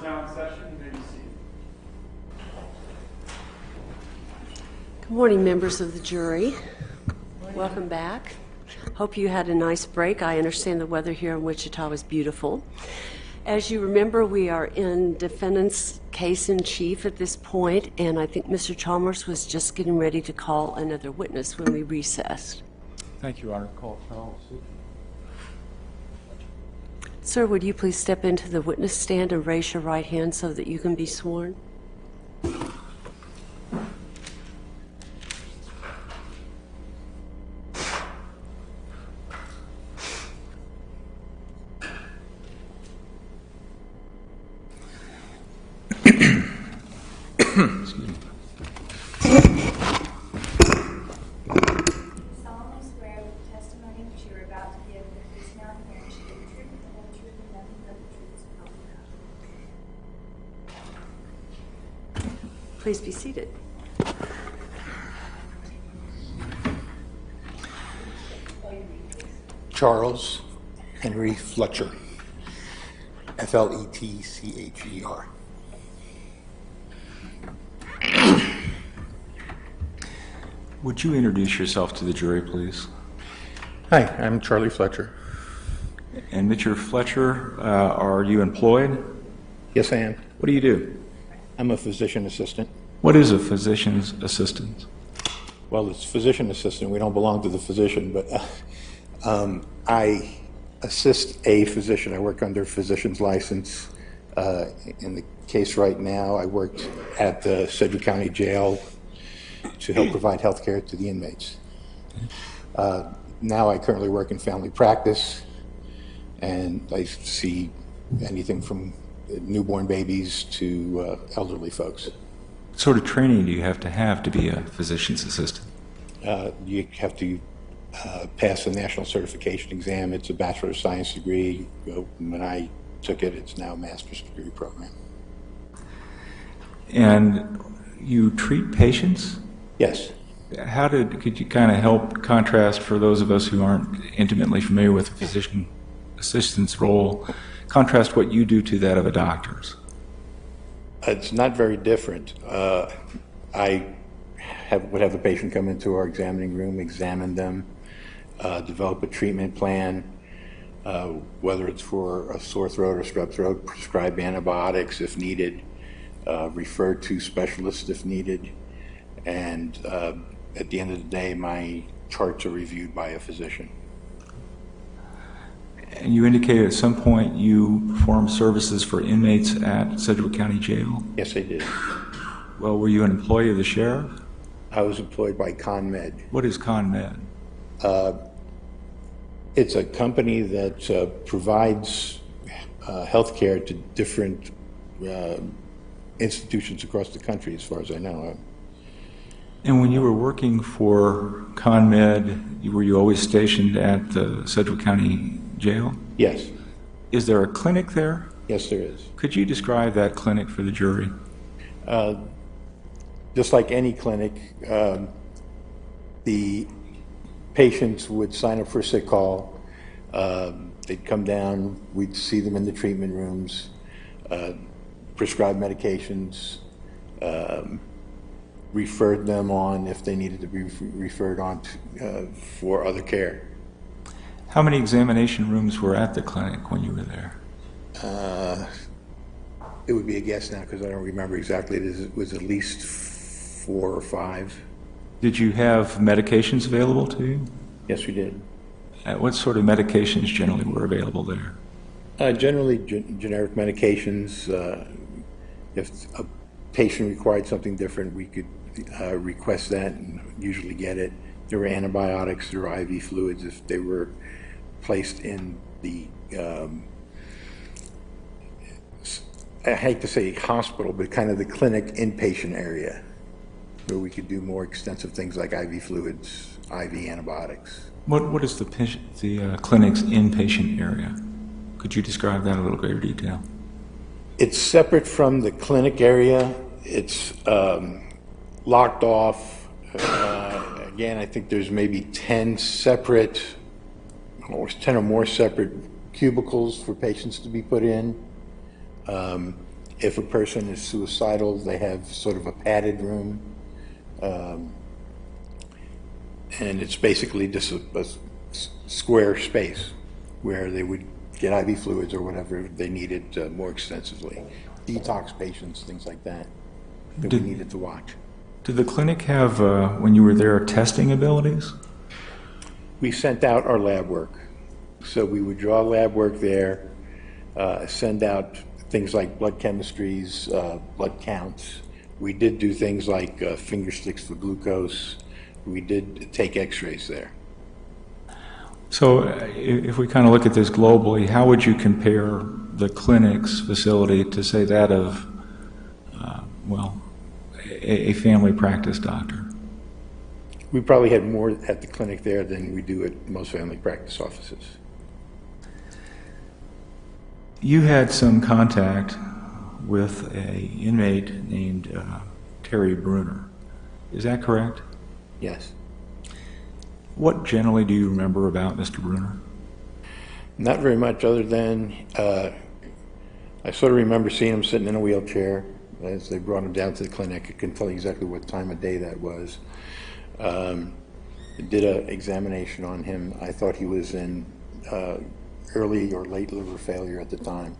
now in session. You may be seated. Good morning, members of the jury. Welcome back. Hope you had a nice break. I understand the weather here in Wichita was beautiful. As you remember, we are in defendant's case in chief at this point, and I think Mr. Chalmers was just getting ready to call another witness when we recessed. Thank you, Your Honor. Call Charles. Sir, would you please step into the witness stand and raise your right hand so that you can be sworn? Please be seated. Charles Henry Fletcher, Fletcher. Would you introduce yourself to the jury, please? Hi, I'm Charlie Fletcher. And Mr. Fletcher, are you employed? Yes, I am. What do you do? I'm a physician assistant. What is a physician's assistant? Well, it's physician assistant. We don't belong to the physician, but I assist a physician. I work under physician's license. In the case right now, I worked at the Sedgwick County Jail to help provide health care to the inmates. Now I currently work in family practice, and I see anything from newborn babies to elderly folks. What sort of training do you have to be a physician's assistant? You have to pass a national certification exam. It's a Bachelor of Science degree. When I took it, it's now a master's degree program. And you treat patients? Yes. Could you kind of help contrast for those of us who aren't intimately familiar with the physician assistant's role, contrast what you do to that of a doctor's? It's not very different. I would have the patient come into our examining room, examine them, develop a treatment plan, whether it's for a sore throat or strep throat, prescribe antibiotics if needed, refer to specialists if needed, and at the end of the day, my charts are reviewed by a physician. And you indicated at some point you performed services for inmates at Sedgwick County Jail? Yes, I did. Well, were you an employee of the sheriff? I was employed by ConMed. What is ConMed? It's a company that provides health care to different institutions across the country, as far as I know. And when you were working for ConMed, were you always stationed at the Sedgwick County Jail? Yes. Is there a clinic there? Yes, there is. Could you describe that clinic for the jury? Just like any clinic, the patients would sign up for a sick call. They'd come down, we'd see them in the treatment rooms, prescribe medications, referred them on if they needed to be referred on to, for other care. How many examination rooms were at the clinic when you were there? It would be a guess now because I don't remember exactly. It was at least 4 or 5. Did you have medications available to you? Yes, we did. What sort of medications generally were available there? Generally, generic medications. If a patient required something different, we could request that and usually get it. There were antibiotics, there were IV fluids if they were placed in the, I hate to say hospital, but kind of the clinic inpatient area where we could do more extensive things like IV fluids, IV antibiotics. What is the clinic's inpatient area? Could you describe that in a little greater detail? It's separate from the clinic area. It's locked off. Again, I think there's maybe 10 separate, or 10 or more separate cubicles for patients to be put in. If a person is suicidal, they have sort of a padded room. And it's basically just a square space where they would get IV fluids or whatever they needed more extensively. Detox patients, things like that, that we needed to watch. Did the clinic have, when you were there, testing abilities? We sent out our lab work. So we would draw lab work there, send out things like blood chemistries, blood counts. We did do things like finger sticks for glucose. We did take x-rays there. So if we kind of look at this globally, how would you compare the clinic's facility to, say, that of, a family practice doctor? We probably had more at the clinic there than we do at most family practice offices. You had some contact with an inmate named Terry Bruner. Is that correct? Yes. What generally do you remember about Mr. Bruner? Not very much, other than I sort of remember seeing him sitting in a wheelchair as they brought him down to the clinic. I couldn't tell you exactly what time of day that was. Did an examination on him. I thought he was in early or late liver failure at the time,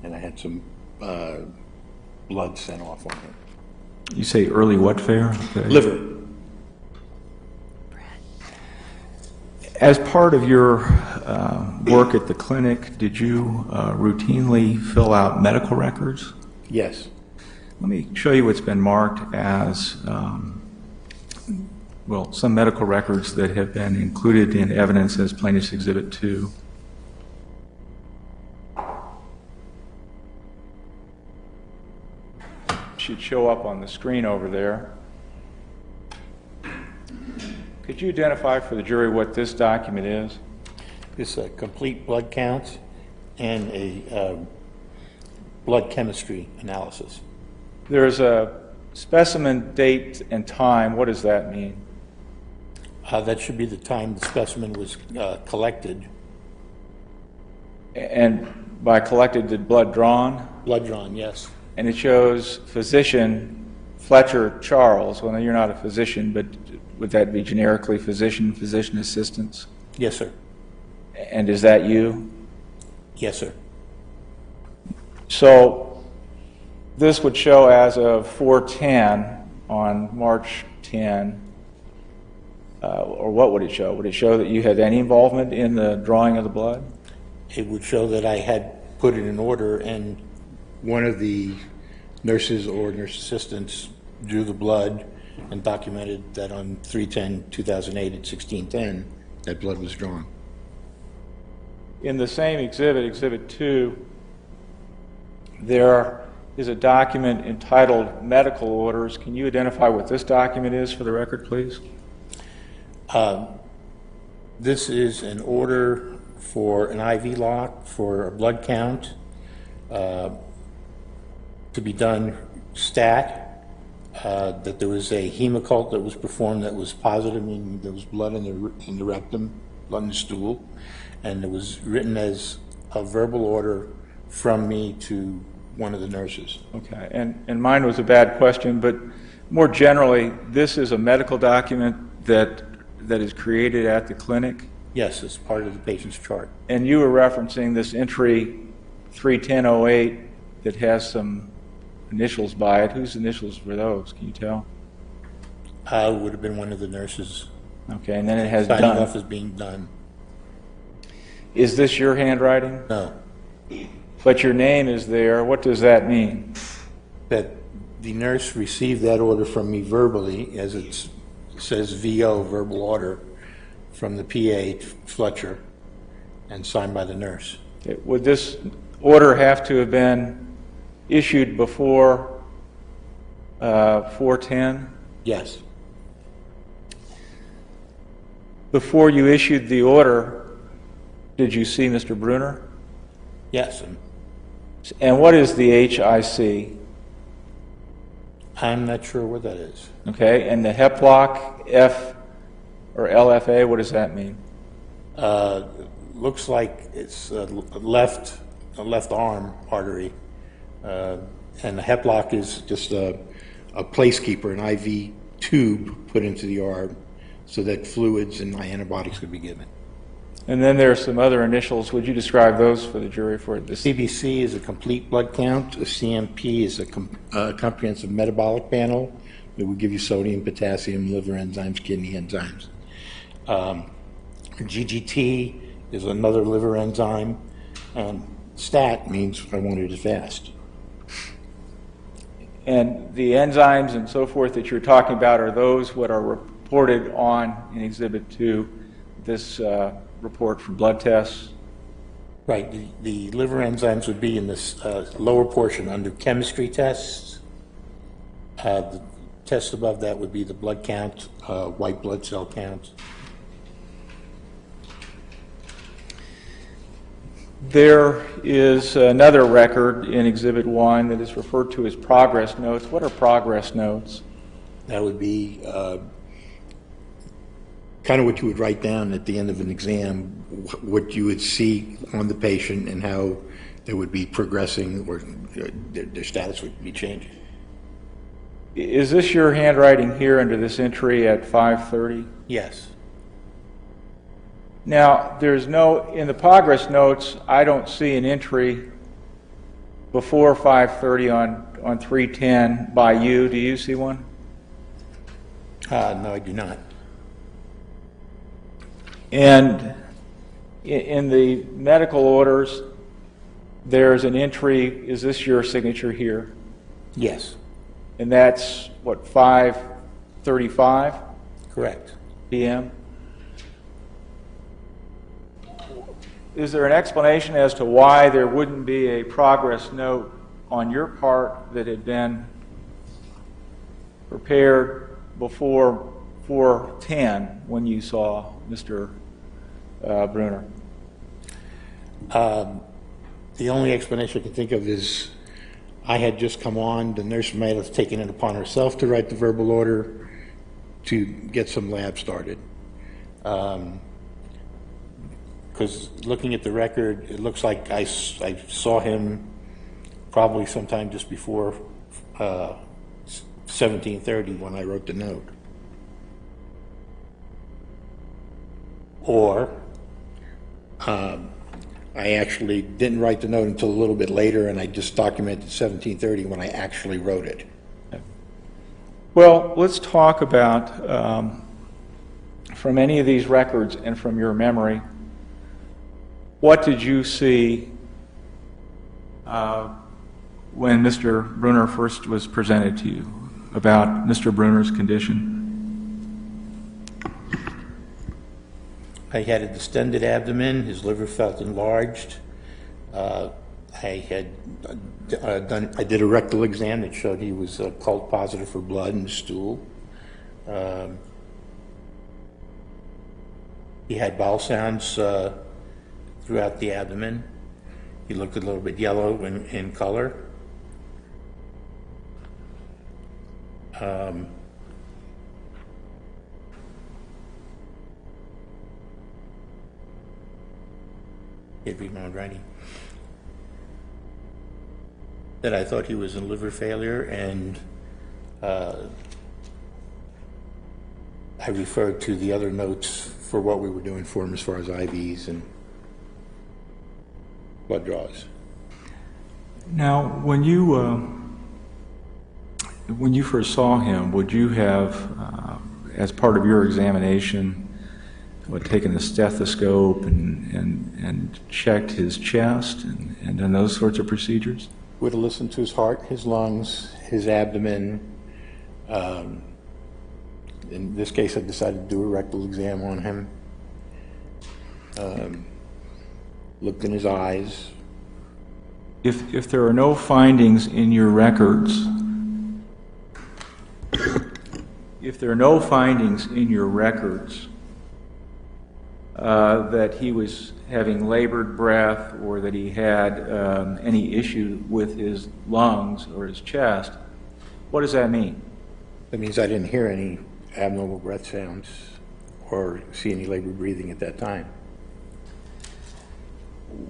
and I had some blood sent off on him. You say early what failure? Okay. Liver. As part of your work at the clinic, did you routinely fill out medical records? Yes. Let me show you what's been marked as, some medical records that have been included in evidence as Plaintiff's Exhibit 2. Should show up on the screen over there. Could you identify for the jury what this document is? It's a complete blood count and a blood chemistry analysis. There's a specimen date and time. What does that mean? That should be the time the specimen was collected. And by collected, did blood drawn? Blood drawn, yes. And it shows physician Fletcher Charles. Well, no, you're not a physician, but would that be generically physician, physician assistants? Yes, sir. And is that you? Yes, sir. So this would show as of 4/10 on March 10, or what would it show? Would it show that you had any involvement in the drawing of the blood? It would show that I had put it in order, and one of the nurses or nurse assistants drew the blood and documented that on 3/10/2008 at 16:10, that blood was drawn. In the same exhibit, Exhibit 2, there is a document entitled Medical Orders. Can you identify what this document is for the record, please? This is an order for an IV lock for a blood count to be done stat, that there was a hemocult that was performed that was positive, meaning there was blood in the rectum, blood in the stool, and it was written as a verbal order from me to one of the nurses. Okay, and mine was a bad question, but more generally, this is a medical document that is created at the clinic? Yes, it's part of the patient's chart. And you were referencing this entry 31008 that has some initials by it. Whose initials were those? Can you tell? Would have been one of the nurses. Okay, and then it has Signing done. off as being done. Is this your handwriting? No. But your name is there. What does that mean? That the nurse received that order from me verbally, as it says VO, verbal order, from the PA, Fletcher, and signed by the nurse. Okay, would this order have to have been issued before 410? Yes. Before you issued the order, did you see Mr. Bruner? Yes. And what is the HIC? I'm not sure what that is. Okay, and the HEPLOC, F or LFA, what does that mean? Looks like it's a left arm artery, and And the heplock is just a placekeeper, an IV tube put into the arm so that fluids and antibiotics could be given. And then there are some other initials. Would you describe those for the jury for this? CBC is a complete blood count. A CMP is a comprehensive metabolic panel that will give you sodium, potassium, liver enzymes, kidney enzymes. GGT is another liver enzyme, and STAT means I wanted it fast. And the enzymes and so forth that you're talking about, are those what are reported on in Exhibit 2, this report for blood tests? Right. The liver enzymes would be in this lower portion under chemistry tests. The test above that would be the blood count, white blood cell count. There is another record in Exhibit 1 that is referred to as progress notes. What are progress notes? That would be kind of what you would write down at the end of an exam, what you would see on the patient and how they would be progressing or their status would be changing. Is this your handwriting here under this entry at 5:30? Yes. Now, there's no, in the progress notes, I don't see an entry before 5:30 on 310 by you. Do you see one? No, I do not. And in the medical orders, there's an entry. Is this your signature here? Yes. And that's, what, 5:35 Correct. p.m.? Is there an explanation as to why there wouldn't be a progress note on your part that had been prepared before 4:10 when you saw Mr. Bruner? The only explanation I can think of is I had just come on. The nurse might have taken it upon herself to write the verbal order to get some lab started. Because looking at the record, it looks like I saw him probably sometime just before 17:30 when I wrote the note. Or I actually didn't write the note until a little bit later, and I just documented 17:30 when I actually wrote it. Well, let's talk about, from any of these records and from your memory, what did you see when Mr. Bruner first was presented to you about Mr. Bruner's condition? I had a distended abdomen. His liver felt enlarged. I did a rectal exam that showed he was cult positive for blood in the stool. He had bowel sounds throughout the abdomen. He looked a little bit yellow in color. Can't read my own writing. That I thought he was in liver failure, and I referred to the other notes for what we were doing for him as far as IVs and blood draws. Now, when you first saw him, would you have, as part of your examination, taken a stethoscope and checked his chest and done those sorts of procedures? Would have listened to his heart, his lungs, his abdomen. In this case, I decided to do a rectal exam on him. Looked in his eyes. If there are no findings in your records, that he was having labored breath or that he had any issue with his lungs or his chest, what does that mean? That means I didn't hear any abnormal breath sounds or see any labored breathing at that time.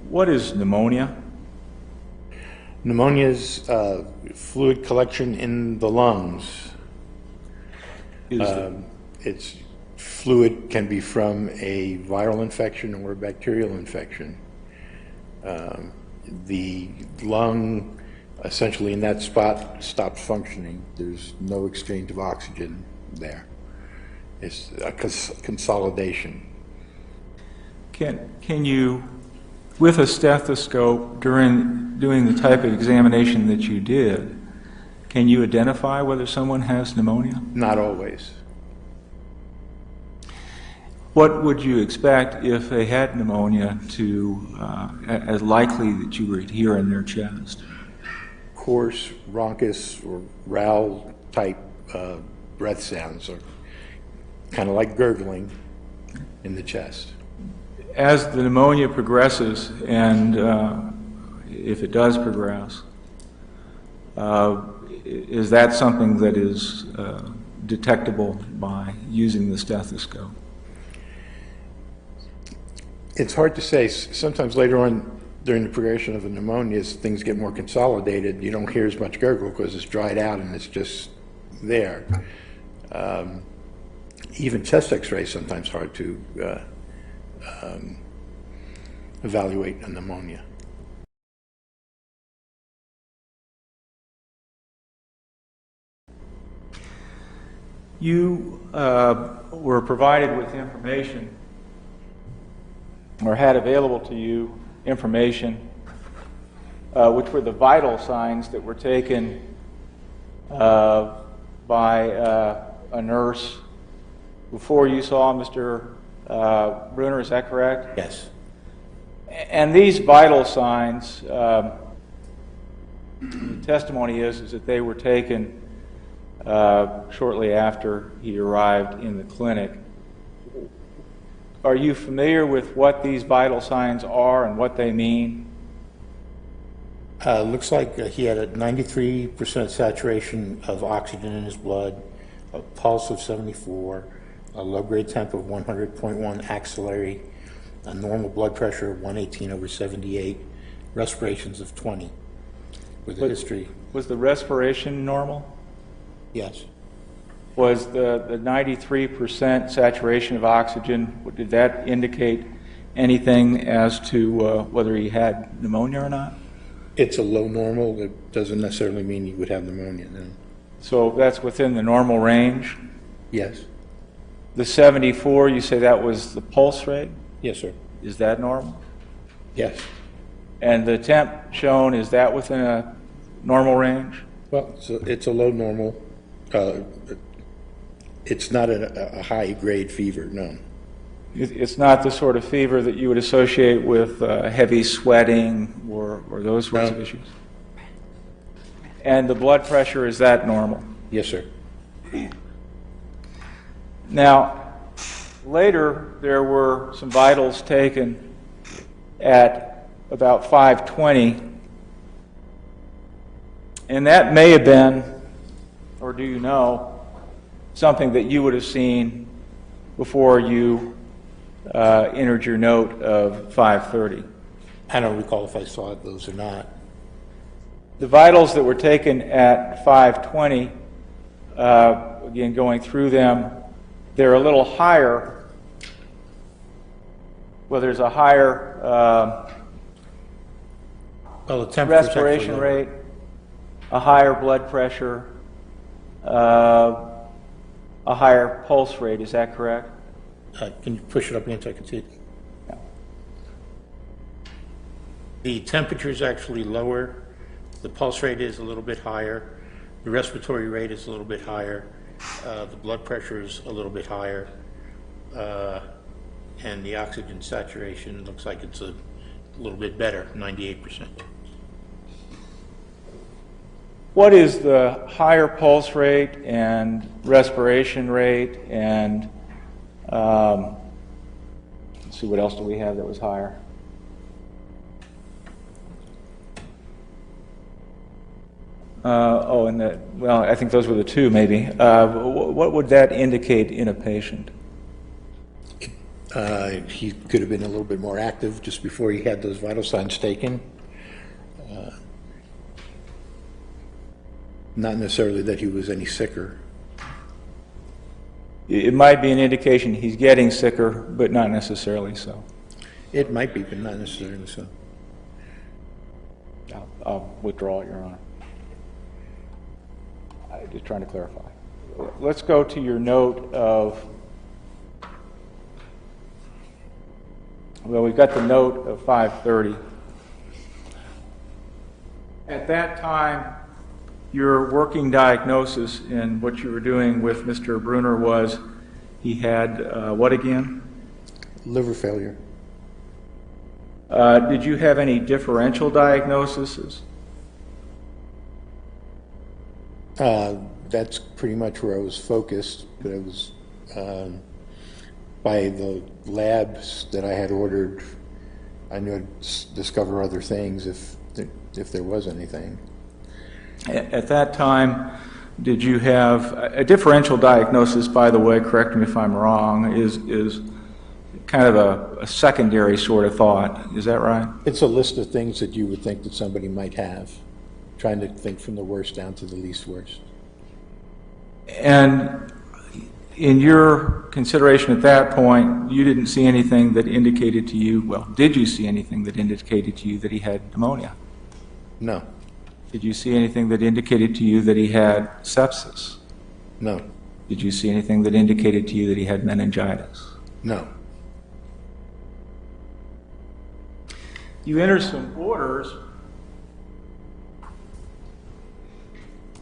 What is pneumonia? Pneumonia is fluid collection in the lungs. It's fluid can be from a viral infection or a bacterial infection. The lung, essentially in that spot, stops functioning. There's no exchange of oxygen there. It's a consolidation. Can you, with a stethoscope, during doing the type of examination that you did, can you identify whether someone has pneumonia? Not always. What would you expect if they had pneumonia as likely that you would hear in their chest? Coarse, raucous, or growl type breath sounds, or kind of like gurgling in the chest. As the pneumonia progresses, and if it does progress, is that something that is detectable by using the stethoscope? It's hard to say. Sometimes later on during the progression of a pneumonia, as things get more consolidated, you don't hear as much gurgle because it's dried out and it's just there. Even chest x-ray is sometimes hard to evaluate a pneumonia. You were provided with information, or had available to you information, which were the vital signs that were taken by a nurse before you saw Mr. Bruner, is that correct? Yes. And these vital signs, the testimony is that they were taken shortly after he arrived in the clinic. Are you familiar with what these vital signs are and what they mean? Looks like he had a 93% saturation of oxygen in his blood, a pulse of 74, a low-grade temp of 100.1 axillary, a normal blood pressure of 118/78, respirations of 20. With a history. Was the respiration normal? Yes. Was the 93% saturation of oxygen, did that indicate anything as to whether he had pneumonia or not? It's a low normal. That doesn't necessarily mean you would have pneumonia. No. So that's within the normal range? Yes. The 74, you say that was the pulse rate? Yes, sir. Is that normal? Yes. And the temp shown, is that within a normal range? Well, so it's a low normal. It's not a high-grade fever, no. It's not the sort of fever that you would associate with heavy sweating or those sorts of issues? And the blood pressure, is that normal? Yes, sir. Now, later there were some vitals taken at about 5:20, and that may have been, or do you know, something that you would have seen before you entered your note of 5:30. I don't recall if I saw those or not. The vitals that were taken at 5:20, again going through them, they're a little higher. Well, there's a higher Well, the temperature's actually respiration lower. rate, a higher blood pressure, a higher pulse rate. Is that correct? Can you push it up again so I can see it? Yeah. The temperature is actually lower. The pulse rate is a little bit higher. The respiratory rate is a little bit higher. The blood pressure is a little bit higher. And the oxygen saturation looks like it's a little bit better, 98%. What is the higher pulse rate and respiration rate and let's see, what else do we have that was higher? Well, I think those were the two maybe. What would that indicate in a patient? He could have been a little bit more active just before he had those vital signs taken. Not necessarily that he was any sicker. It might be an indication he's getting sicker, but not necessarily so. It might be, but not necessarily so. I'll withdraw, Your Honor. I'm just trying to clarify. Let's go to your note of, well, we've got the note of 5:30. At that time, your working diagnosis and what you were doing with Mr. Bruner was he had what again? Liver failure. Did you have any differential diagnoses? That's pretty much where I was focused, but it was by the labs that I had ordered, I knew I'd discover other things if there was anything. At that time, did you have a differential diagnosis, by the way, correct me if I'm wrong, is kind of a secondary sort of thought. Is that right? It's a list of things that you would think that somebody might have, trying to think from the worst down to the least worst. And in your consideration at that point, you didn't see anything that indicated to you, well, did you see anything that indicated to you that he had pneumonia? No. Did you see anything that indicated to you that he had sepsis? No. Did you see anything that indicated to you that he had meningitis? No. You enter some orders,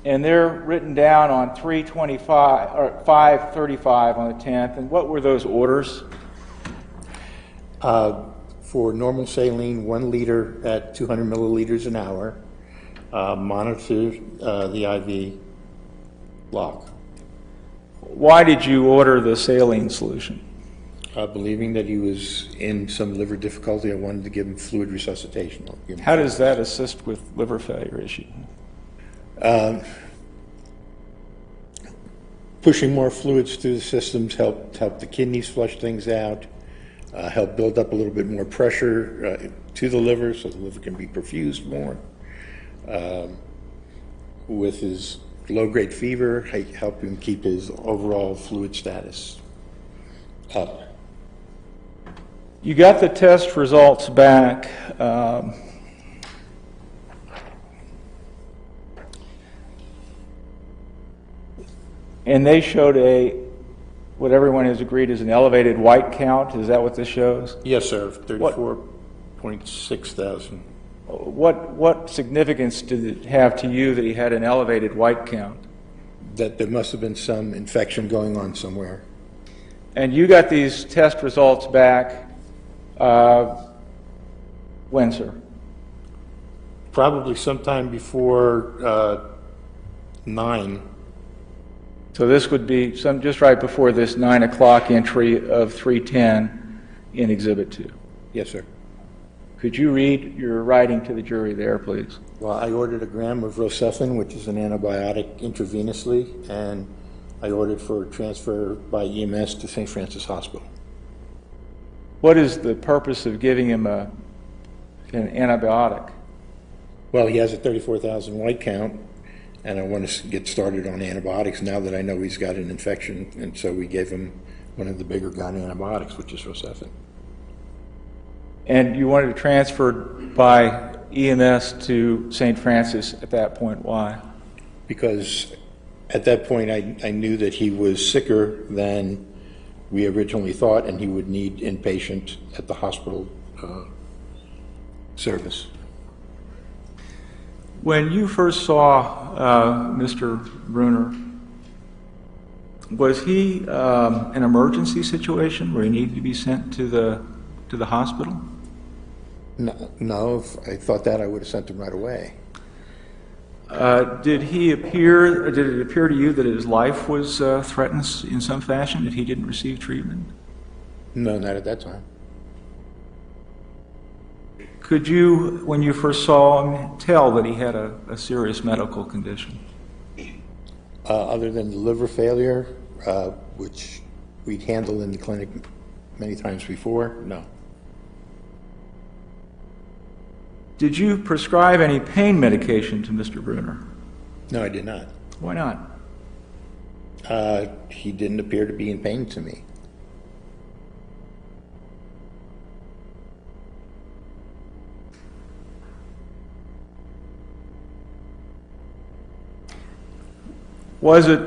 and they're written down on 325 or 535 on the 10th. And what were those orders? For normal saline, 1 liter at 200 milliliters an hour, monitor the IV block. Why did you order the saline solution? Believing that he was in some liver difficulty, I wanted to give him fluid resuscitation. How does that assist with liver failure issue? Pushing more fluids through the systems help the kidneys flush things out, help build up a little bit more pressure to the liver so the liver can be perfused more. With his low-grade fever, help him keep his overall fluid status up. You got the test results back. And they showed what everyone has agreed is an elevated white count. Is that what this shows? Yes, sir. 34.6 thousand. What significance did it have to you that he had an elevated white count? That there must have been some infection going on somewhere. And you got these test results back when, sir? Probably sometime before 9. So this would be just right before this 9 o'clock entry of 310 in Exhibit 2. Yes, sir. Could you read your writing to the jury there, please? Well, I ordered a gram of Rocephin, which is an antibiotic, intravenously, and I ordered for transfer by EMS to St. Francis Hospital. What is the purpose of giving him an antibiotic? Well, he has a 34,000 white count, and I want to get started on antibiotics now that I know he's got an infection, and so we gave him one of the bigger gun antibiotics, which is Rocephin. And you wanted to transfer by EMS to St. Francis at that point. Why? Because at that point I knew that he was sicker than we originally thought, and he would need inpatient at the hospital service. When you first saw Mr. Bruner, was he an emergency situation where he needed to be sent to the hospital? No, if I thought that, I would have sent him right away. Did it appear to you that his life was threatened in some fashion if he didn't receive treatment? No, not at that time. Could you, when you first saw him, tell that he had a serious medical condition? Other than the liver failure, which we'd handled in the clinic many times before, no. Did you prescribe any pain medication to Mr. Bruner? No, I did not. Why not? He didn't appear to be in pain to me. Was it,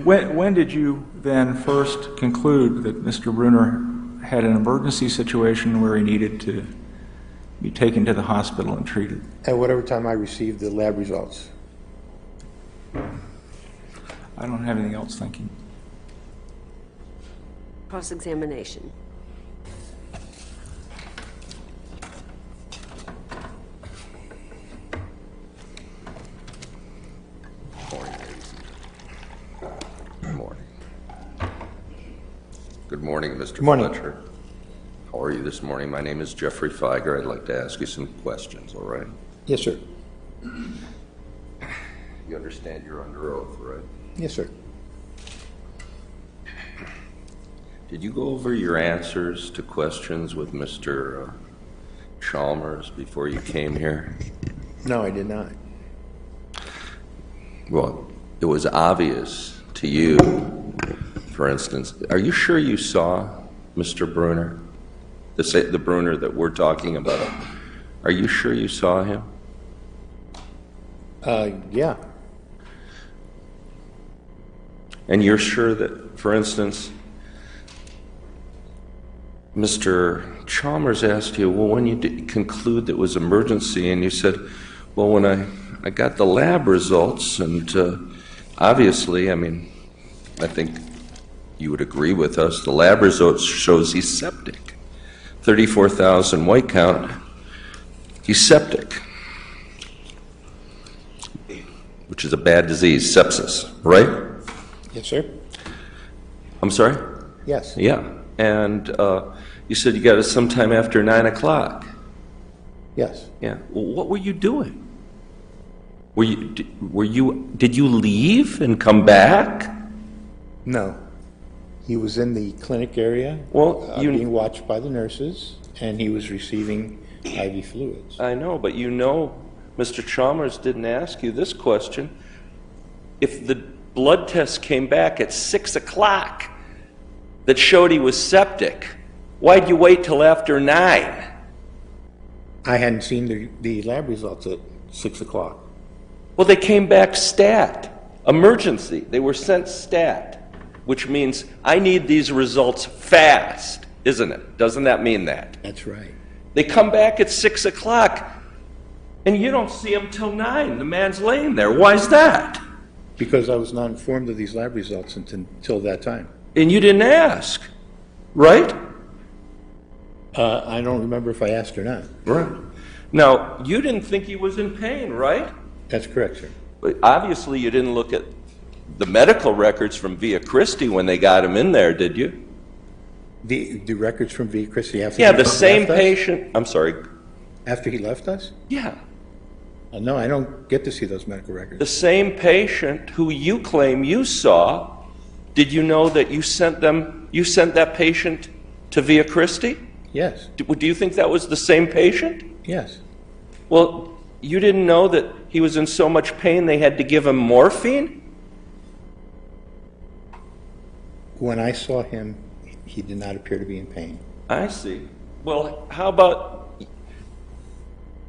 when did you then first conclude that Mr. Bruner had an emergency situation where he needed to be taken to the hospital and treated? At whatever time I received the lab results. I don't have anything else, thank you. Cross-examination. Good morning, Mr. morning. Fletcher. How are you this morning? My name is Jeffrey Feiger. I'd like to ask you some questions, all right? Yes, sir. You understand you're under oath, right? Yes, sir. Did you go over your answers to questions with Mr. Chalmers before you came here? No, I did not. Well, it was obvious to you, for instance. Are you sure you saw Mr. Bruner? The Bruner that we're talking about. Are you sure you saw him? Yeah. And you're sure that, for instance, Mr. Chalmers asked you, well, when you did conclude that it was emergency, and you said, well, when I got the lab results, and obviously, I mean, I think you would agree with us, the lab results shows he's septic. 34,000 white count, he's septic, which is a bad disease, sepsis, right? Yes, sir. I'm sorry? Yes. Yeah. And you said you got it sometime after 9 o'clock. Yes. Yeah. Well, what were you doing? Did you leave and come back? No. He was in the clinic area, Well, being watched by the nurses, and he was receiving IV fluids. I know, but you know, Mr. Chalmers didn't ask you this question. If the blood test came back at 6 o'clock that showed he was septic, why'd you wait till after 9? I hadn't seen the lab results at 6 o'clock. Well, they came back stat, emergency. They were sent stat, which means I need these results fast, isn't it? Doesn't that mean that? That's right. They come back at 6 o'clock, and you don't see him till 9. The man's laying there. Why's that? Because I was not informed of these lab results until that time. And you didn't ask, right? I don't remember if I asked or not. Right. Now, you didn't think he was in pain, right? That's correct, sir. But obviously, you didn't look at the medical records from Via Christi when they got him in there, did you? The records from V. Christie after Yeah, he the same left us? patient. I'm sorry. After he left us? Yeah. No, I don't get to see those medical records. The same patient who you claim you saw, did you know that you sent that patient to Via Christi? Yes. Do you think that was the same patient? Yes. Well, you didn't know that he was in so much pain they had to give him morphine? When I saw him, he did not appear to be in pain. I see. Well, how about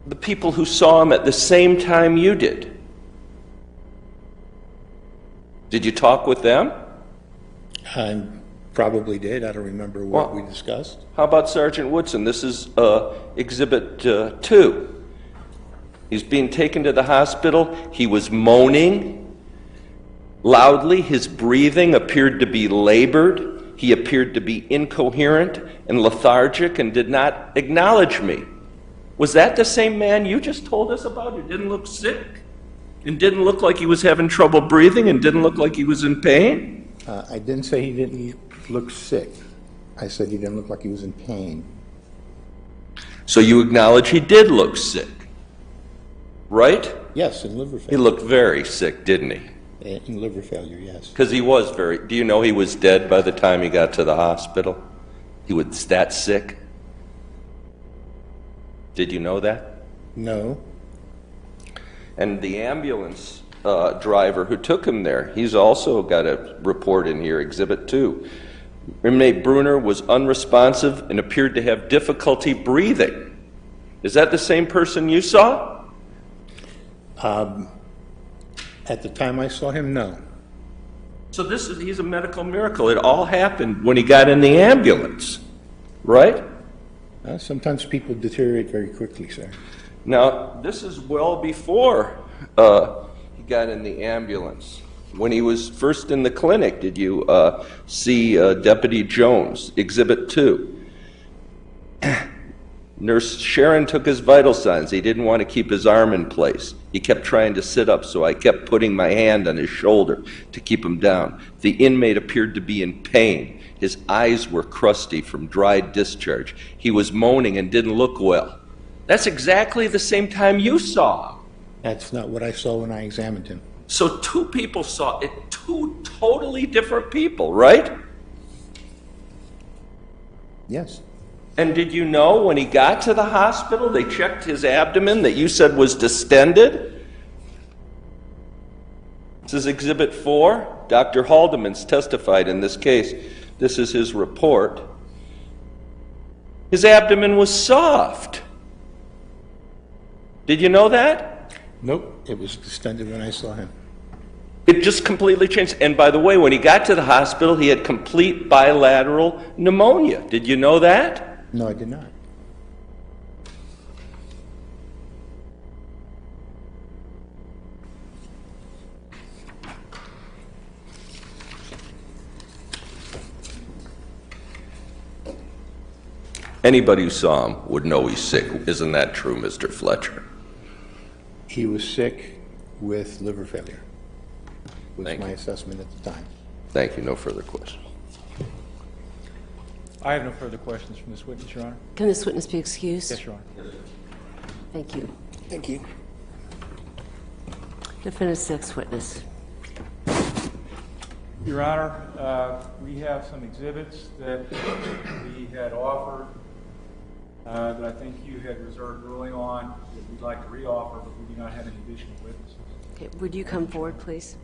the people who saw him at the same time you did? Did you talk with them? I probably did. I don't remember what we discussed. How about Sergeant Woodson? This is Exhibit 2. He's being taken to the hospital. He was moaning loudly. His breathing appeared to be labored. He appeared to be incoherent and lethargic and did not acknowledge me. Was that the same man you just told us about who didn't look sick and didn't look like he was having trouble breathing and didn't look like he was in pain? I didn't say he didn't look sick. I said he didn't look like he was in pain. So you acknowledge he did look sick, right? Yes, in liver He failure. looked very sick, didn't he? In liver failure, yes. Because he was very... Do you know he was dead by the time he got to the hospital? He was that sick? Did you know that? No. And the ambulance driver who took him there. He's also got a report in here, Exhibit 2. Inmate Bruner was unresponsive and appeared to have difficulty breathing. Is that the same person you saw? At the time I saw him, no. So he's a medical miracle. It all happened when he got in the ambulance, right? Sometimes people deteriorate very quickly, sir. Now, this is well before he got in the ambulance. When he was first in the clinic, did you see Deputy Jones, Exhibit 2? Nurse Sharon took his vital signs. He didn't want to keep his arm in place. He kept trying to sit up, so I kept putting my hand on his shoulder to keep him down. The inmate appeared to be in pain. His eyes were crusty from dry discharge. He was moaning and didn't look well. That's exactly the same time you saw him. That's not what I saw when I examined him. So two people saw it, two totally different people, right? Yes. And did you know when he got to the hospital, they checked his abdomen that you said was distended? This is Exhibit 4. Dr. Haldeman's testified in this case. This is his report. His abdomen was soft. Did you know that? Nope, it was distended when I saw him. It just completely changed. And by the way, when he got to the hospital, he had complete bilateral pneumonia. Did you know that? No, I did not. Anybody who saw him would know he's sick. Isn't that true, Mr. Fletcher? He was sick with liver failure, was Thank my you. assessment at the time. Thank you. No further questions. I have no further questions from this witness, Your Honor. Can this witness be excused? Yes, Your Honor. Thank you. Thank you. Defendant's next witness. Your Honor, we have some exhibits that we had offered that I think you had reserved early on that we'd like to reoffer, but we do not have any additional witnesses. Okay, would you come forward, please?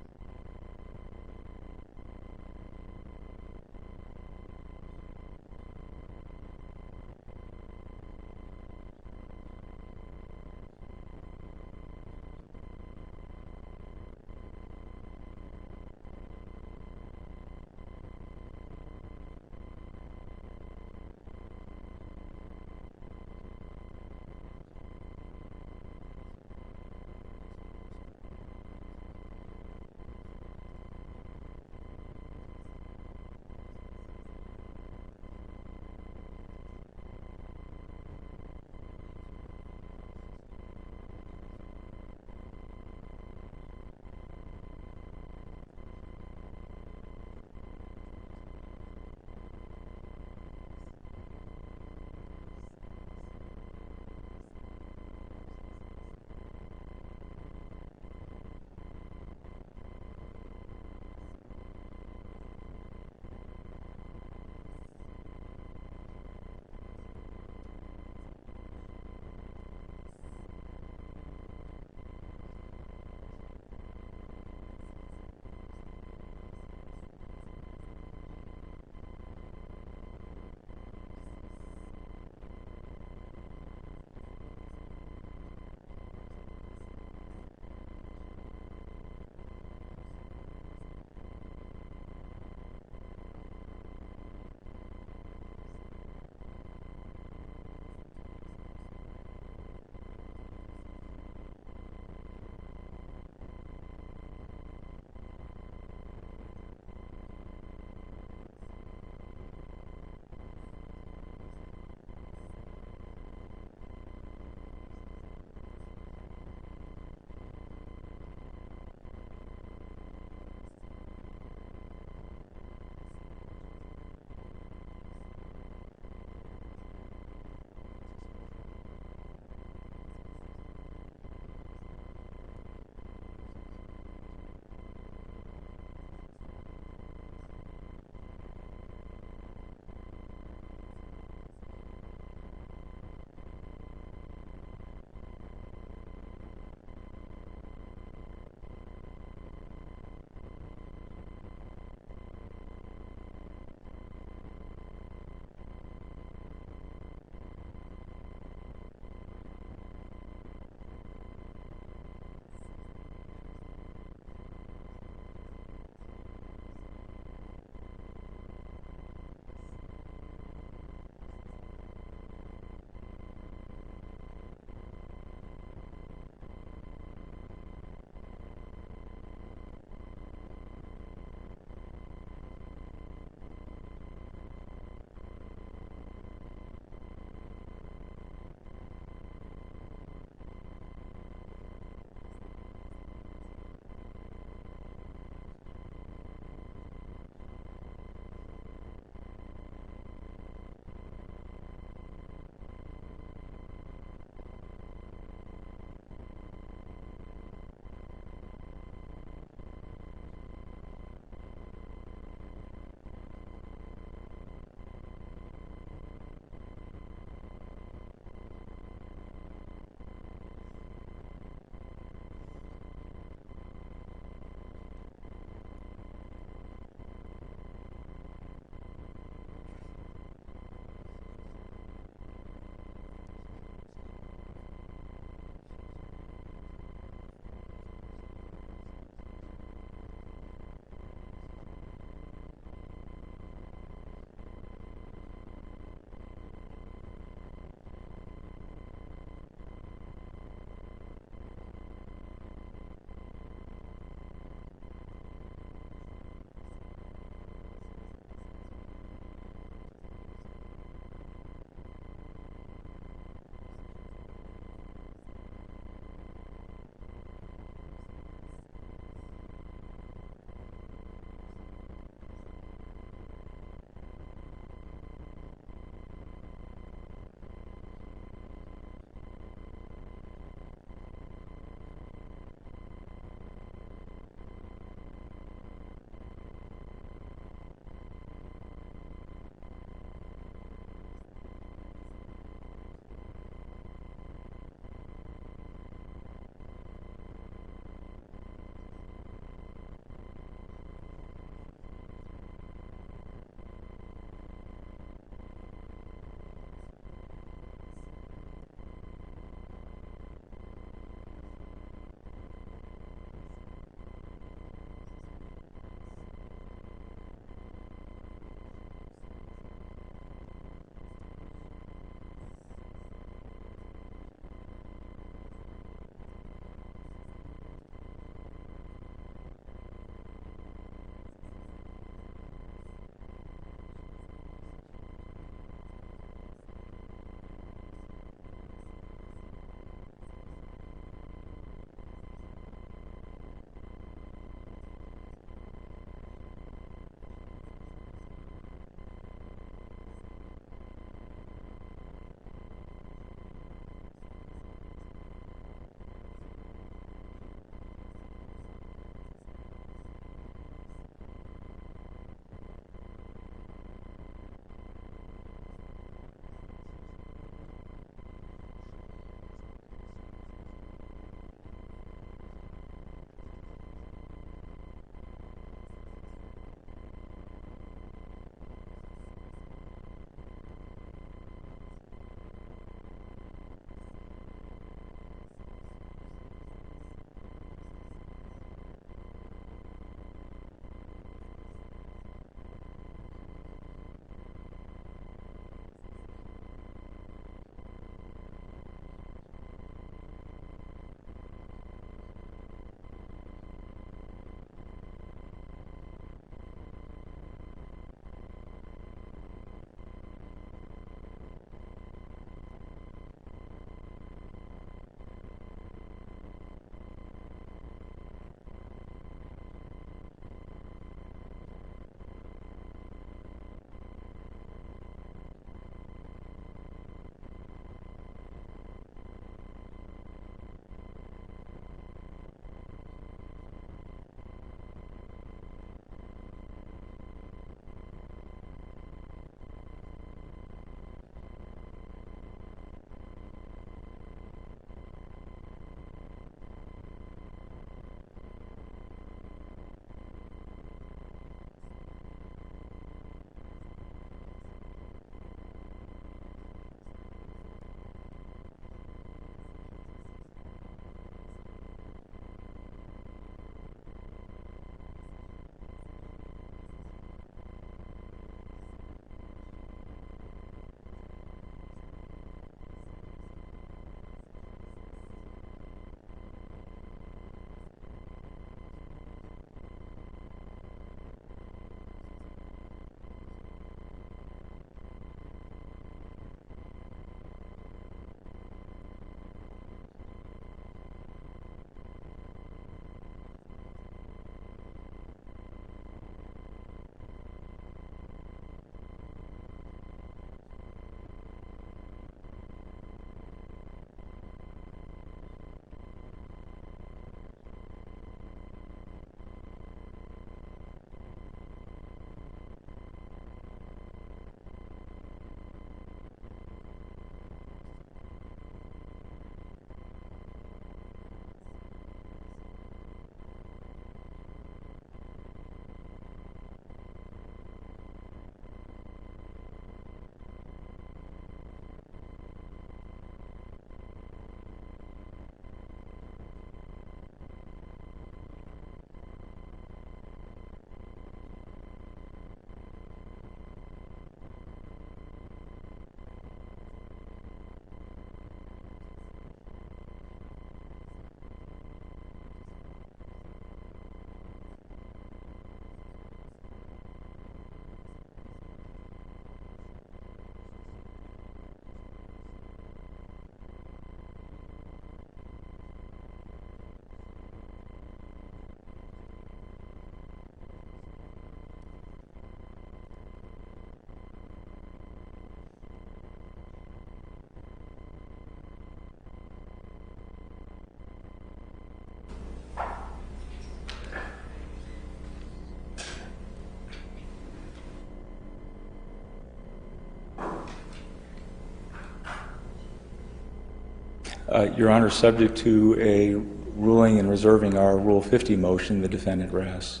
Your Honor, subject to a ruling and reserving our Rule 50 motion, the defendant rests.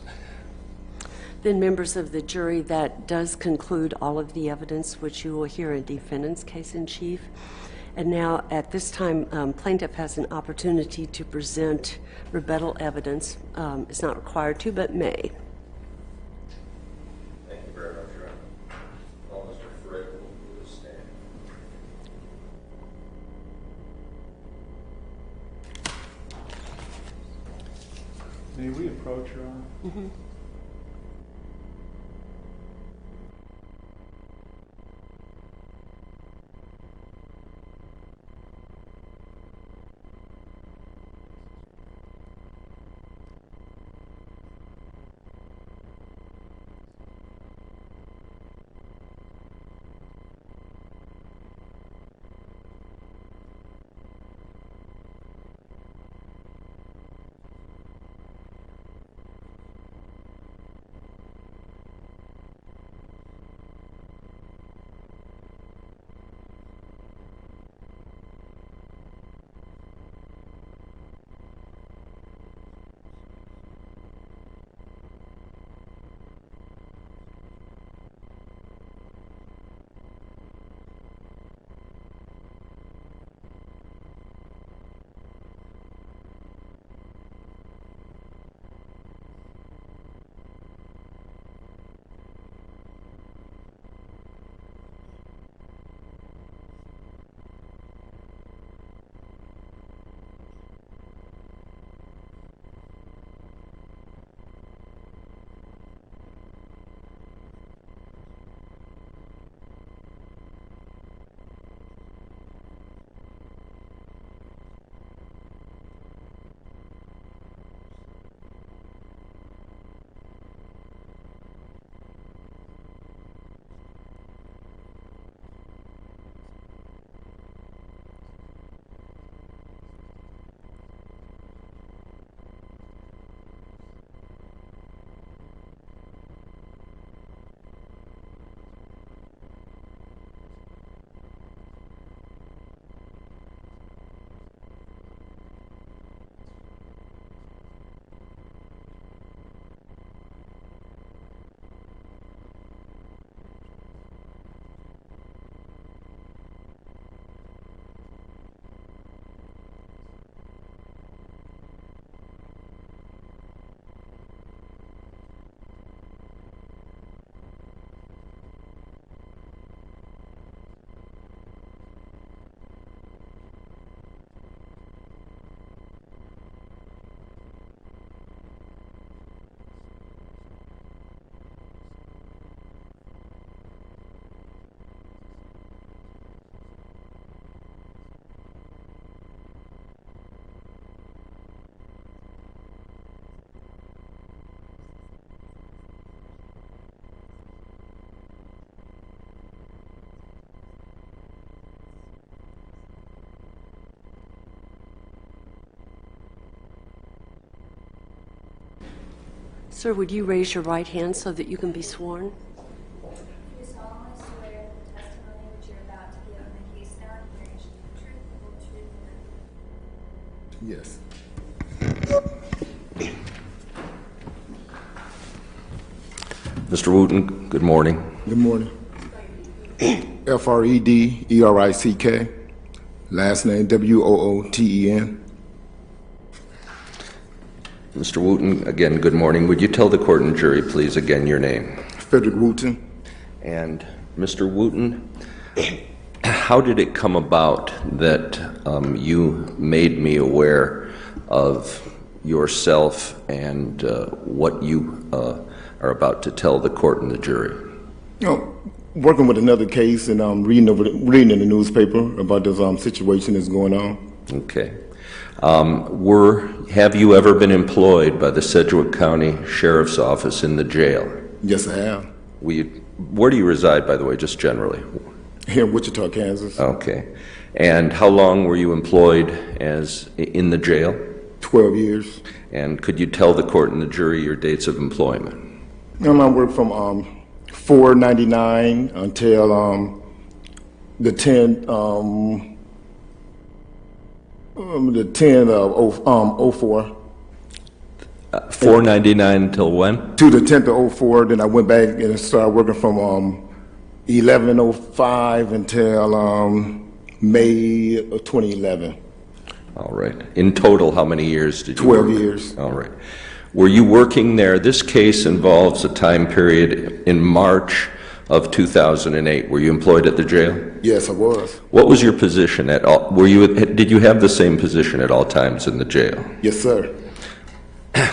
Then, members of the jury, that does conclude all of the evidence which you will hear in defendant's case in chief. And now, at this time, plaintiff has an opportunity to present rebuttal evidence. It's not required to, but may. Thank you very much, Your Honor. Call Mr. Frick will stand. May we approach, Your Honor? Mm-hmm. Sir, would you raise your right hand so that you can be sworn? Do you solemnly swear that the testimony which you're about to give in the case now hearing should be the truth, the whole truth, and Mr. Wooten, good morning. Good morning. Frederick, last name Wooten. Mr. Wooten, again, good morning. Would you tell the court and jury, please, again, your name? Frederick Wooten. And Mr. Wooten, how did it come about that you made me aware of yourself and what you are about to tell the court and the jury? You know, working with another case and reading in the newspaper about this situation that's going on. Okay. Have you ever been employed by the Sedgwick County Sheriff's Office in the jail? Yes, I have. Where do you reside, by the way, just generally? Here in Wichita, Kansas. Okay. And how long were you employed in the jail? 12 years. And could you tell the court and the jury your dates of employment? I worked from 4/99 until the 10th, The 10 of 04 499 till when? to the 10th of 04. Then I went back and started working from 11/05 until May of 2011. All right. In total, how many years did you 12 work? years. All right. Were you working there? This case involves a time period in March of 2008. Were you employed at the jail? Yes, I was. What was your position at all? Did you have the same position at all times in the jail? Yes, sir.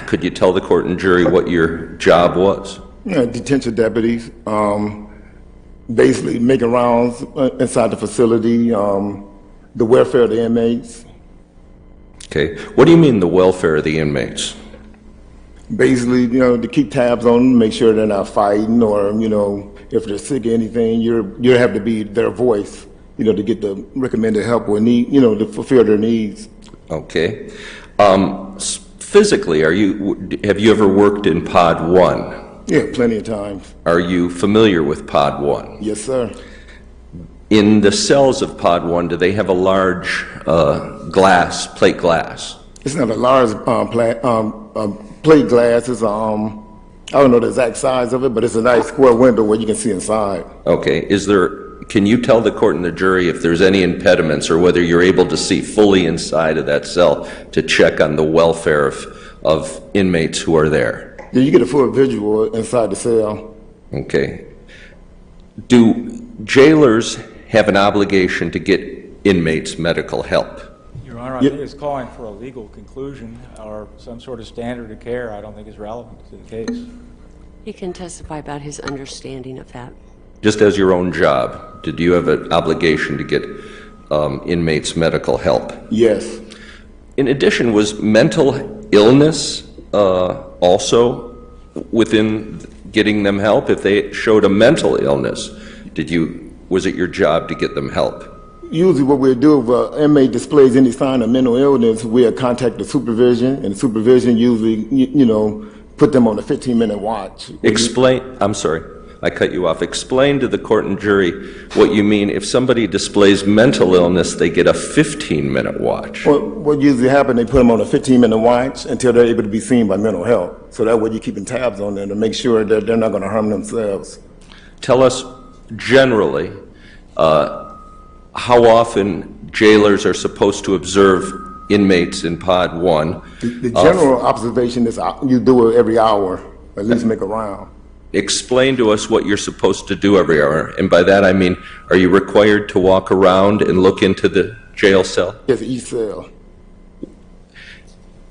Could you tell the court and jury what your job was? Detention deputies, basically making rounds inside the facility, the welfare of the inmates. Okay. What do you mean the welfare of the inmates? Basically, to keep tabs on them, make sure they're not fighting, or if they're sick or anything, you have to be their voice, to get the recommended help or need, to fulfill their needs. Okay. Physically, have you ever worked in Pod 1? Yeah, plenty of times. Are you familiar with Pod 1? Yes, sir. In the cells of Pod 1, do they have a large plate glass? It's not a large plate glass. It's I don't know the exact size of it, but it's a nice square window where you can see inside. Okay. Can you tell the court and the jury if there's any impediments or whether you're able to see fully inside of that cell to check on the welfare of inmates who are there? Yeah, you get a full visual inside the cell. Okay. Do jailers have an obligation to get inmates medical help? Your Honor, I think it's calling for a legal conclusion or some sort of standard of care. I don't think is relevant to the case. He can testify about his understanding of that. Just as your own job, did you have an obligation to get inmates medical help? Yes. In addition, was mental illness also within getting them help? If they showed a mental illness, was it your job to get them help? Usually what we'll do if an inmate displays any sign of mental illness, we'll contact the supervision, and the supervision usually, put them on a 15-minute watch. I'm sorry, I cut you off. Explain to the court and jury what you mean. If somebody displays mental illness, they get a 15-minute watch. Well, what usually happens, they put them on a 15-minute watch until they're able to be seen by mental health. So that way you're keeping tabs on them to make sure that they're not going to harm themselves. Tell us generally how often jailers are supposed to observe inmates in Pod 1. The general observation is you do it every hour, at least make a round. Explain to us what you're supposed to do every hour. And by that I mean, are you required to walk around and look into the jail cell? Yes, each cell.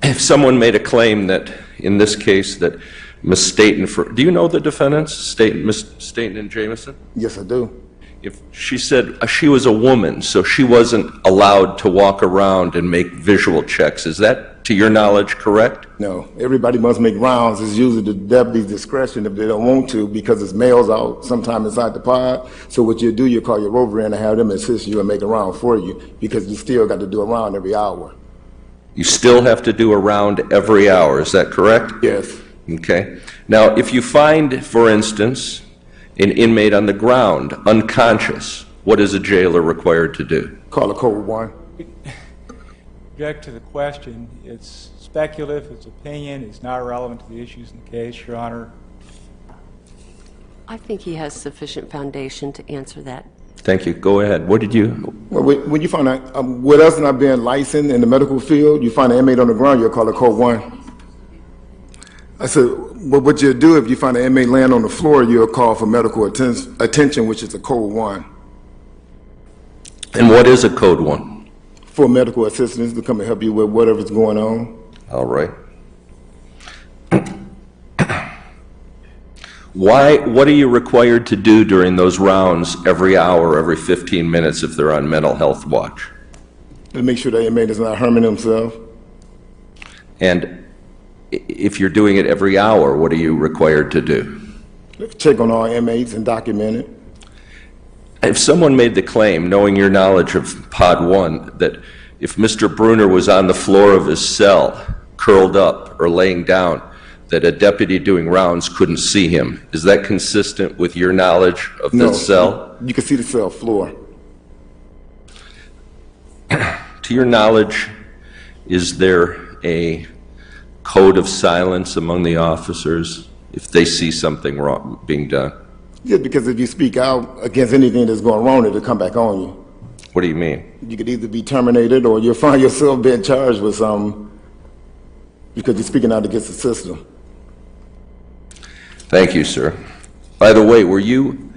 If someone made a claim that, in this case, that Ms. Staton, do you know the defendants, Ms. Staton and Jameson? Yes, I do. If she said she was a woman, so she wasn't allowed to walk around and make visual checks, is that, to your knowledge, correct? No, everybody must make rounds. It's usually the deputy's discretion if they don't want to, because it's males out sometime inside the pod. So what you do, you call your rover in and have them assist you and make a round for you, because you still got to do a round every hour. You still have to do a round every hour, is that correct? Yes. Okay. Now, if you find, for instance, an inmate on the ground, unconscious, what is a jailer required to do? Call a code 1. Object to the question. It's speculative, it's opinion, it's not relevant to the issues in the case, Your Honor. I think he has sufficient foundation to answer that. Thank you. Go ahead. What did you... Well, when you find out, with us not being licensed in the medical field, you find an inmate on the ground, you'll call a code 1. I said, well, what you'll do if you find an inmate laying on the floor, you'll call for medical attention, which is a code 1. And what is a code 1? For medical assistance to come and help you with whatever's going on. All right. What are you required to do during those rounds every hour, every 15 minutes if they're on mental health watch? To make sure the inmate is not harming himself. And if you're doing it every hour, what are you required to do? Check on all inmates and document it. If someone made the claim, knowing your knowledge of Pod 1, that if Mr. Bruner was on the floor of his cell, curled up or laying down, that a deputy doing rounds couldn't see him, is that consistent with your knowledge of the cell? You can see the cell floor. To your knowledge, is there a code of silence among the officers if they see something wrong being done? Yeah, because if you speak out against anything that's going wrong, it'll come back on you. What do you mean? You could either be terminated or you'll find yourself being charged with something because you're speaking out against the system. Thank you, sir. By the way, were you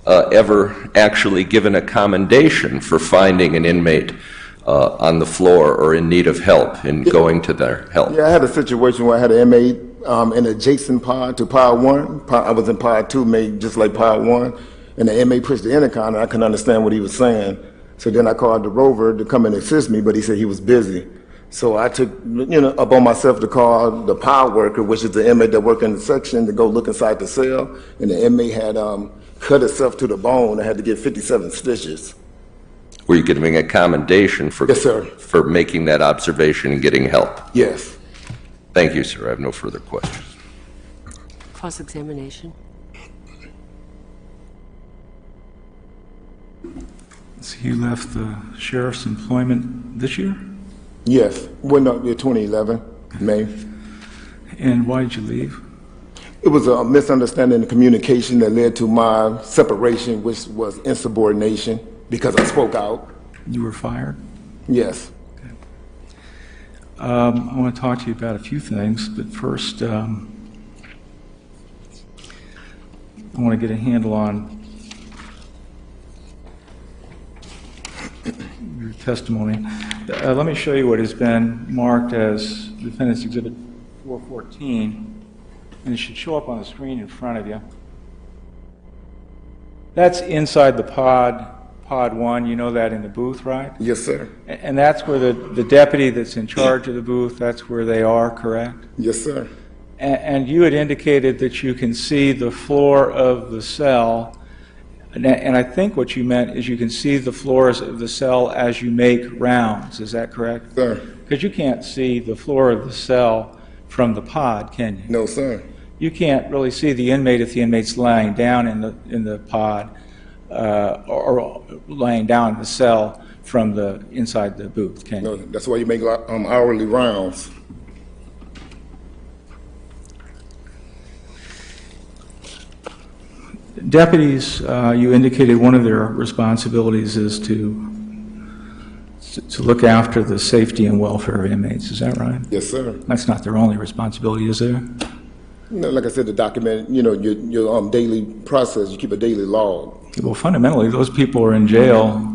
ever actually given a commendation for finding an inmate on the floor or in need of help in going to their help? Yeah, I had a situation where I had an inmate in adjacent pod to pod 1. I was in pod 2, made just like pod 1, and the inmate pushed the intercom, and I couldn't understand what he was saying. So then I called the rover to come and assist me, but he said he was busy. So I took, upon myself to call the pod worker, which is the inmate that work in the section, to go look inside the cell, and the inmate had cut itself to the bone and had to get 57 stitches. Were you giving a commendation for, Yes, sir. for making that observation and getting help? Yes. Thank you, sir. I have no further questions. Cross-examination. So you left the sheriff's employment this year? Yes. Well, no, 2011, May. And why did you leave? It was a misunderstanding in communication that led to my separation, which was insubordination, because I spoke out. You were fired? Yes. I want to talk to you about a few things, but first, I want to get a handle on your testimony. Let me show you what has been marked as Defendant's Exhibit 414, and it should show up on the screen in front of you. That's inside the pod 1. You know that in the booth, right? Yes, sir. And that's where the deputy that's in charge of the booth, that's where they are, correct? Yes, sir. And you had indicated that you can see the floor of the cell, and I think what you meant is you can see the floors of the cell as you make rounds. Is that correct? Sir. Because you can't see the floor of the cell from the pod, can you? No, sir. You can't really see the inmate if the inmate's lying down in the pod or laying down in the cell from the inside the booth, can you? No, that's why you make hourly rounds. Deputies, you indicated one of their responsibilities is to look after the safety and welfare of inmates. Is that right? Yes, sir. That's not their only responsibility, is there? Like I said, to document, your daily process. You keep a daily log. Well, fundamentally, those people are in jail,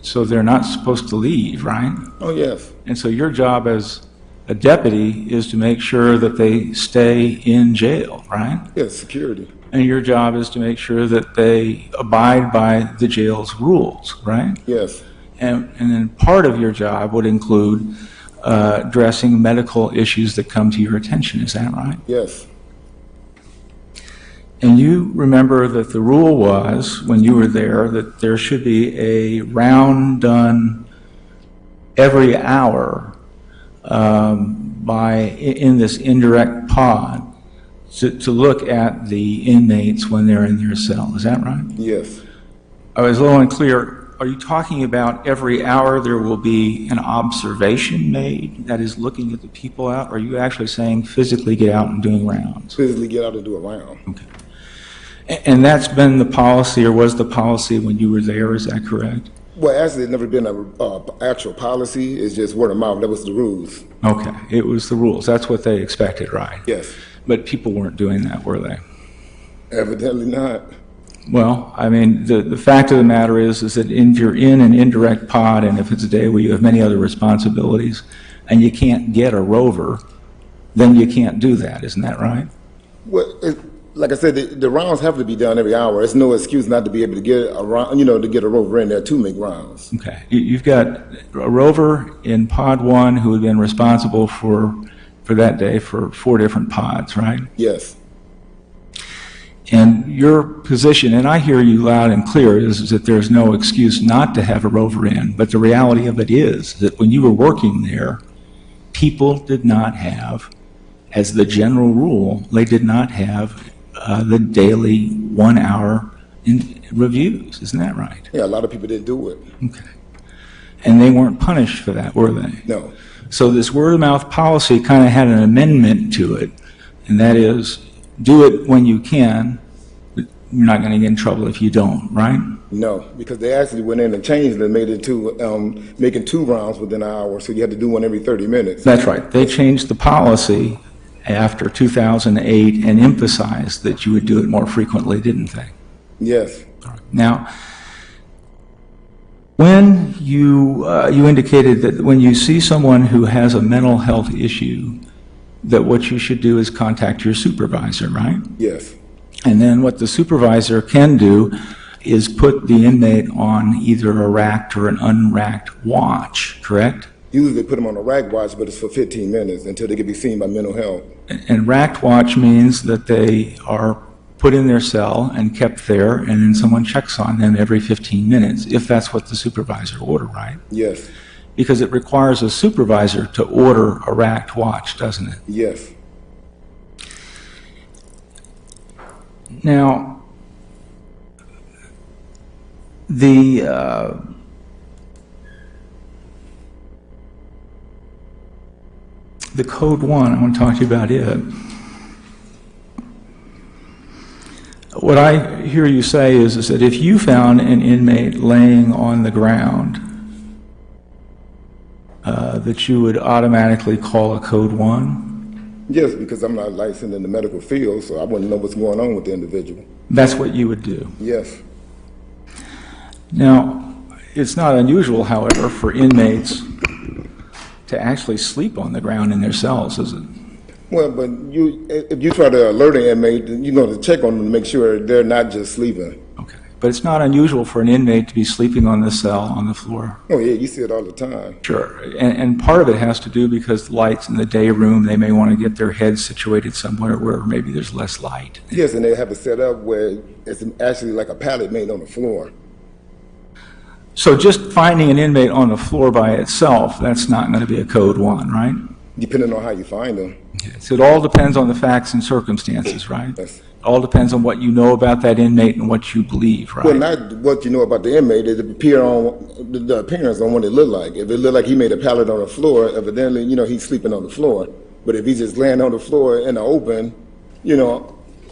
so they're not supposed to leave, right? Oh, yes. And so your job as a deputy is to make sure that they stay in jail, right? Yes, security. And your job is to make sure that they abide by the jail's rules, right? Yes. And then part of your job would include addressing medical issues that come to your attention. Is that right? Yes. And you remember that the rule was, when you were there, that there should be a round done every hour in this indirect pod to look at the inmates when they're in their cell. Is that right? Yes. I was a little unclear. Are you talking about every hour there will be an observation made, that is looking at the people out? Or are you actually saying physically get out and doing rounds? Physically get out and do a round. Okay. And that's been the policy, or was the policy when you were there, is that correct? Well, actually, it's never been an actual policy. It's just word of mouth. That was the rules. Okay, it was the rules. That's what they expected, right? Yes. But people weren't doing that, were they? Evidently not. Well, I mean, the fact of the matter is that you're in an indirect pod, and if it's a day where you have many other responsibilities, and you can't get a rover, then you can't do that. Isn't that right? Well, like I said, the rounds have to be done every hour. It's no excuse not to be able to get a round, to get a rover in there to make rounds. Okay. You've got a rover in pod 1 who had been responsible for that day for 4 different pods, right? Yes. And your position, and I hear you loud and clear, is that there's no excuse not to have a rover in. But the reality of it is that when you were working there, people did not have, as the general rule, they did not have the daily 1 hour reviews. Isn't that right? Yeah, a lot of people didn't do it. Okay. And they weren't punished for that, were they? No. So this word-of-mouth policy kind of had an amendment to it, and that is, do it when you can, but you're not going to get in trouble if you don't, right? No, because they actually went in and changed it and made it to making 2 rounds within an hour, so you had to do one every 30 minutes. That's right. They changed the policy after 2008 and emphasized that you would do it more frequently, didn't they? Yes. Now, when you indicated that when you see someone who has a mental health issue, that what you should do is contact your supervisor, right? Yes. And then what the supervisor can do is put the inmate on either a racked or an unracked watch, correct? Usually they put them on a rack watch, but it's for 15 minutes until they can be seen by mental health. And racked watch means that they are put in their cell and kept there, and then someone checks on them every 15 minutes, if that's what the supervisor ordered, right? Yes. Because it requires a supervisor to order a racked watch, doesn't it? Yes. Now, the Code 1, I want to talk to you about it. What I hear you say is that if you found an inmate laying on the ground, that you would automatically call a Code 1? Yes, because I'm not licensed in the medical field, so I wouldn't know what's going on with the individual. That's what you would do. Yes. Now, it's not unusual, however, for inmates to actually sleep on the ground in their cells, is it? Well, but if you try to alert an inmate, you're going to check on them to make sure they're not just sleeping. Okay. But it's not unusual for an inmate to be sleeping on the cell, on the floor. Oh, yeah, you see it all the time. Sure. And part of it has to do because the lights in the day room, they may want to get their heads situated somewhere where maybe there's less light. Yes, and they have it set up where it's actually like a pallet made on the floor. So just finding an inmate on the floor by itself, that's not going to be a Code 1, right? Depending on how you find them. Yes. It all depends on the facts and circumstances, right? Yes. It all depends on what you know about that inmate and what you believe, right? Well, not what you know about the inmate, it appear on the appearance on what it looked like. If it looked like he made a pallet on the floor, evidently, he's sleeping on the floor. But if he's just laying on the floor in the open,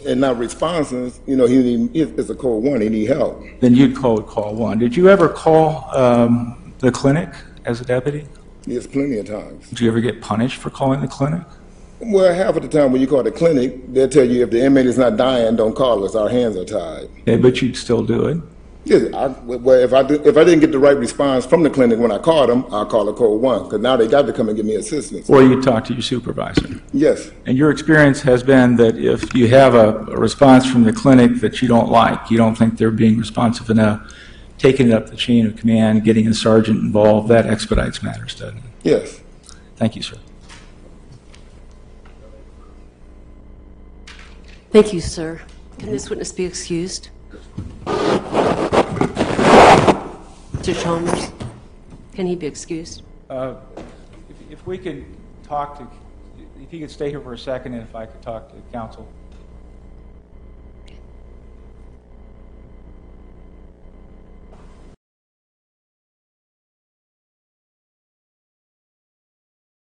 and not responsive, it's a Code 1, he need help. Then you'd call 1. Did you ever call the clinic as a deputy? Yes, plenty of times. Did you ever get punished for calling the clinic? Well, half of the time when you call the clinic, they'll tell you if the inmate is not dying, don't call us, our hands are tied. Yeah, but you'd still do it. Yes, well, if I didn't get the right response from the clinic when I called them, I'll call a Code 1, because now they got to come and give me assistance. Or you talk to your supervisor. Yes. And your experience has been that if you have a response from the clinic that you don't like, you don't think they're being responsive enough, taking it up the chain of command, getting a sergeant involved, that expedites matters, doesn't it? Yes. Thank you, sir. Thank you, sir. Can this witness be excused? Mr. Chalmers, can he be excused? If we could talk to, if you could stay here for a second, and if I could talk to counsel.